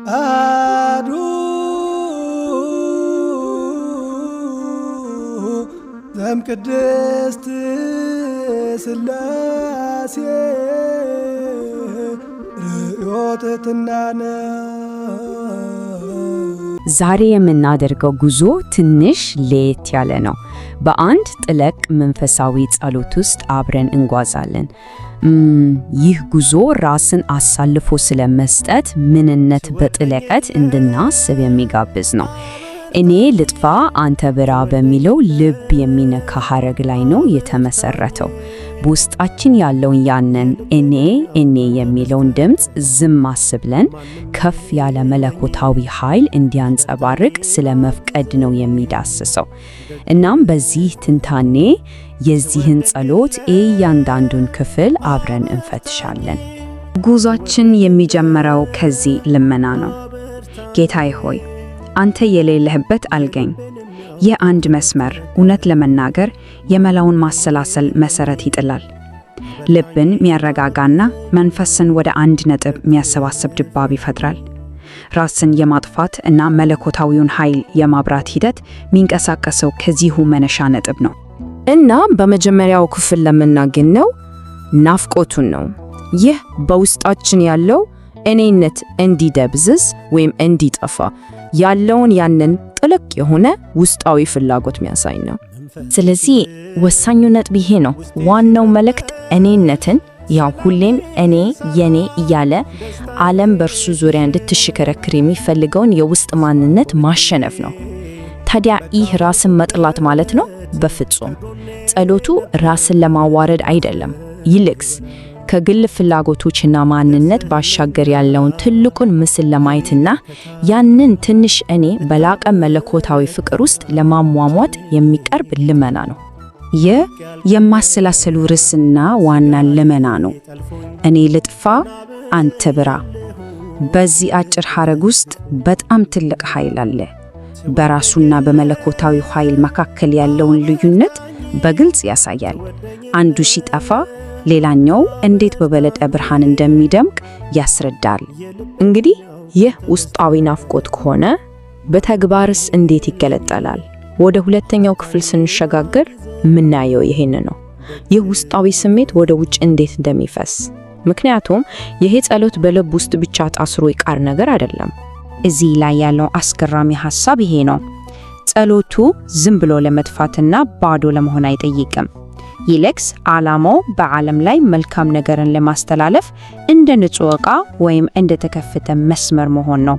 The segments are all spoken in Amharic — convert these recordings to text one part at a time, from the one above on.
አሐዱ ዘእምቅድስት ሥላሴ ርዮትትናነ። ዛሬ የምናደርገው ጉዞ ትንሽ ለየት ያለ ነው። በአንድ ጥልቅ መንፈሳዊ ጸሎት ውስጥ አብረን እንጓዛለን። ይህ ጉዞ ራስን አሳልፎ ስለመስጠት ምንነት በጥልቀት እንድናስብ የሚጋብዝ ነው። እኔ ልጥፋ አንተ ብራ በሚለው ልብ የሚነካ ሐረግ ላይ ነው የተመሰረተው። በውስጣችን ያለውን ያንን እኔ የሚለውን ድምፅ ዝም አስብለን ከፍ ያለ መለኮታዊ ኃይል እንዲያንጸባርቅ ስለ መፍቀድ ነው የሚዳስሰው። እናም በዚህ ትንታኔ የዚህን ጸሎት እያንዳንዱን ክፍል አብረን እንፈትሻለን። ጉዟችን የሚጀምረው ከዚህ ልመና ነው። ጌታዬ ሆይ አንተ የሌለህበት አልገኝ። ይህ አንድ መስመር እውነት ለመናገር የመላውን ማሰላሰል መሰረት ይጥላል። ልብን የሚያረጋጋና መንፈስን ወደ አንድ ነጥብ የሚያሰባስብ ድባብ ይፈጥራል። ራስን የማጥፋት እና መለኮታዊውን ኃይል የማብራት ሂደት የሚንቀሳቀሰው ከዚሁ መነሻ ነጥብ ነው። እና በመጀመሪያው ክፍል ለምናገኘው ናፍቆቱን ነው። ይህ በውስጣችን ያለው እኔነት እንዲደብዝዝ ወይም እንዲጠፋ ያለውን ያንን ጥልቅ የሆነ ውስጣዊ ፍላጎት የሚያሳይ ነው። ስለዚህ ወሳኙ ነጥብ ይሄ ነው። ዋናው መልእክት እኔነትን ያው ሁሌም እኔ የኔ እያለ ዓለም በእርሱ ዙሪያ እንድትሽከረክር የሚፈልገውን የውስጥ ማንነት ማሸነፍ ነው። ታዲያ ይህ ራስን መጥላት ማለት ነው? በፍጹም። ጸሎቱ ራስን ለማዋረድ አይደለም። ይልቅስ ከግል ፍላጎቶችና ማንነት ባሻገር ያለውን ትልቁን ምስል ለማየትና ያንን ትንሽ እኔ በላቀ መለኮታዊ ፍቅር ውስጥ ለማሟሟት የሚቀርብ ልመና ነው። ይህ የማሰላሰሉ ርዕስና ዋና ልመና ነው። እኔ ልጥፋ አንተ ብራ። በዚህ አጭር ሐረግ ውስጥ በጣም ትልቅ ኃይል አለ። በራሱና በመለኮታዊ ኃይል መካከል ያለውን ልዩነት በግልጽ ያሳያል። አንዱ ሲጠፋ ሌላኛው እንዴት በበለጠ ብርሃን እንደሚደምቅ ያስረዳል። እንግዲህ ይህ ውስጣዊ ናፍቆት ከሆነ በተግባርስ እንዴት ይገለጣል? ወደ ሁለተኛው ክፍል ስንሸጋገር ምናየው ይሄን ነው። ይህ ውስጣዊ ስሜት ወደ ውጭ እንዴት እንደሚፈስ። ምክንያቱም ይሄ ጸሎት በልብ ውስጥ ብቻ ታስሮ ይቃር ነገር አይደለም። እዚህ ላይ ያለው አስገራሚ ሐሳብ ይሄ ነው። ጸሎቱ ዝም ብሎ ለመጥፋትና ባዶ ለመሆን አይጠይቅም። ይልቅስ ዓላማው በዓለም ላይ መልካም ነገርን ለማስተላለፍ እንደ ንጹህ ዕቃ ወይም እንደ ተከፈተ መስመር መሆን ነው።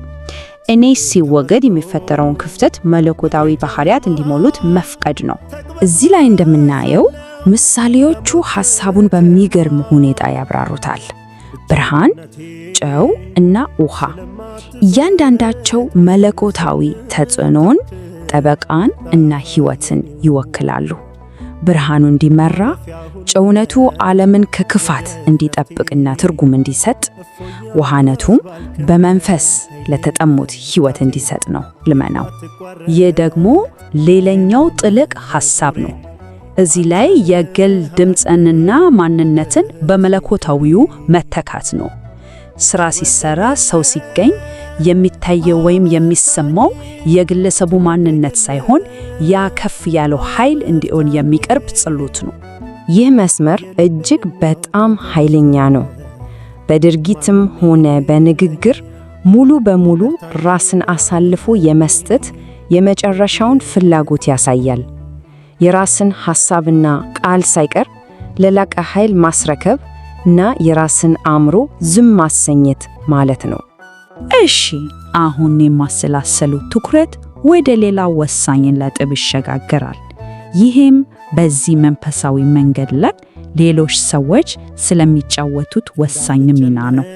እኔ ሲወገድ የሚፈጠረውን ክፍተት መለኮታዊ ባህሪያት እንዲሞሉት መፍቀድ ነው። እዚህ ላይ እንደምናየው ምሳሌዎቹ ሐሳቡን በሚገርም ሁኔታ ያብራሩታል። ብርሃን፣ ጨው እና ውሃ እያንዳንዳቸው መለኮታዊ ተጽዕኖን፣ ጠበቃን እና ሕይወትን ይወክላሉ። ብርሃኑ እንዲመራ፣ ጨውነቱ ዓለምን ከክፋት እንዲጠብቅና ትርጉም እንዲሰጥ፣ ውሃነቱም በመንፈስ ለተጠሙት ሕይወት እንዲሰጥ ነው ልመናው። ይህ ደግሞ ሌላኛው ጥልቅ ሐሳብ ነው። እዚህ ላይ የግል ድምፅንና ማንነትን በመለኮታዊው መተካት ነው። ስራ ሲሰራ፣ ሰው ሲገኝ የሚታየው ወይም የሚሰማው የግለሰቡ ማንነት ሳይሆን ያ ከፍ ያለው ኃይል እንዲሆን የሚቀርብ ጸሎት ነው። ይህ መስመር እጅግ በጣም ኃይለኛ ነው። በድርጊትም ሆነ በንግግር ሙሉ በሙሉ ራስን አሳልፎ የመስጠት የመጨረሻውን ፍላጎት ያሳያል። የራስን ሐሳብና ቃል ሳይቀር ለላቀ ኃይል ማስረከብ እና የራስን አእምሮ ዝም ማሰኘት ማለት ነው። እሺ፣ አሁን የማሰላሰሉ ትኩረት ወደ ሌላ ወሳኝ ነጥብ ይሸጋገራል። ይህም በዚህ መንፈሳዊ መንገድ ላይ ሌሎች ሰዎች ስለሚጫወቱት ወሳኝ ሚና ነው።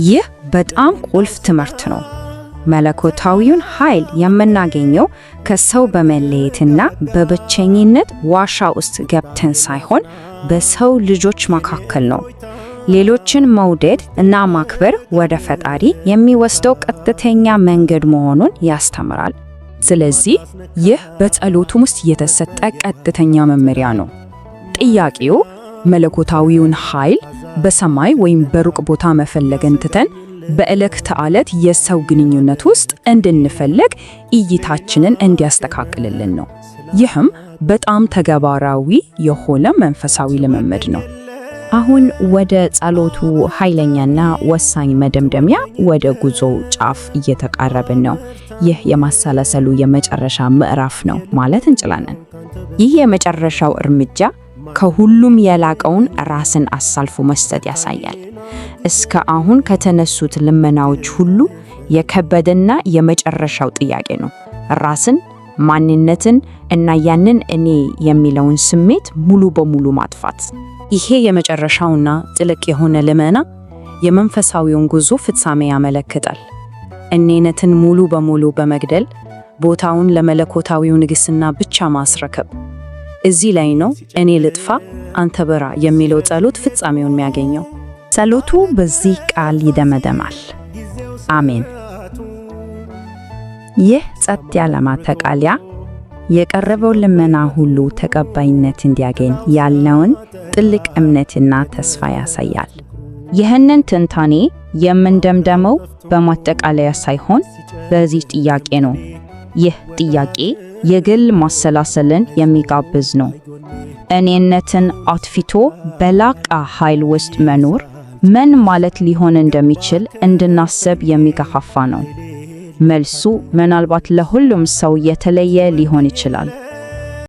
ይህ በጣም ቁልፍ ትምህርት ነው። መለኮታዊውን ኃይል የምናገኘው ከሰው በመለየትና በብቸኝነት ዋሻ ውስጥ ገብተን ሳይሆን በሰው ልጆች መካከል ነው። ሌሎችን መውደድ እና ማክበር ወደ ፈጣሪ የሚወስደው ቀጥተኛ መንገድ መሆኑን ያስተምራል። ስለዚህ ይህ በጸሎቱም ውስጥ የተሰጠ ቀጥተኛ መመሪያ ነው። ጥያቄው መለኮታዊውን ኃይል በሰማይ ወይም በሩቅ ቦታ መፈለግን ትተን በዕለት ተዕለት የሰው ግንኙነት ውስጥ እንድንፈልግ እይታችንን እንዲያስተካክልልን ነው። ይህም በጣም ተግባራዊ የሆነ መንፈሳዊ ልምምድ ነው። አሁን ወደ ጸሎቱ ኃይለኛና ወሳኝ መደምደሚያ ወደ ጉዞ ጫፍ እየተቃረብን ነው። ይህ የማሰላሰሉ የመጨረሻ ምዕራፍ ነው ማለት እንችላለን። ይህ የመጨረሻው እርምጃ ከሁሉም የላቀውን ራስን አሳልፎ መስጠት ያሳያል። እስከ አሁን ከተነሱት ልመናዎች ሁሉ የከበደና የመጨረሻው ጥያቄ ነው። ራስን፣ ማንነትን እና ያንን እኔ የሚለውን ስሜት ሙሉ በሙሉ ማጥፋት። ይሄ የመጨረሻውና ጥልቅ የሆነ ልመና የመንፈሳዊውን ጉዞ ፍጻሜ ያመለክታል። እኔነትን ሙሉ በሙሉ በመግደል ቦታውን ለመለኮታዊው ንግስና ብቻ ማስረከብ። እዚህ ላይ ነው እኔ ልጥፋ አንተ ብራ የሚለው ጸሎት ፍጻሜውን የሚያገኘው። ጸሎቱ በዚህ ቃል ይደመደማል፣ አሜን። ይህ ጸጥ ያለ ማጠቃለያ የቀረበው ልመና ሁሉ ተቀባይነት እንዲያገኝ ያለውን ጥልቅ እምነትና ተስፋ ያሳያል። ይህንን ትንታኔ የምንደምደመው በማጠቃለያ ሳይሆን በዚህ ጥያቄ ነው። ይህ ጥያቄ የግል ማሰላሰልን የሚጋብዝ ነው። እኔነትን አጥፍቶ በላቀ ኃይል ውስጥ መኖር ምን ማለት ሊሆን እንደሚችል እንድናስብ የሚገፋፋ ነው። መልሱ ምናልባት ለሁሉም ሰው የተለየ ሊሆን ይችላል።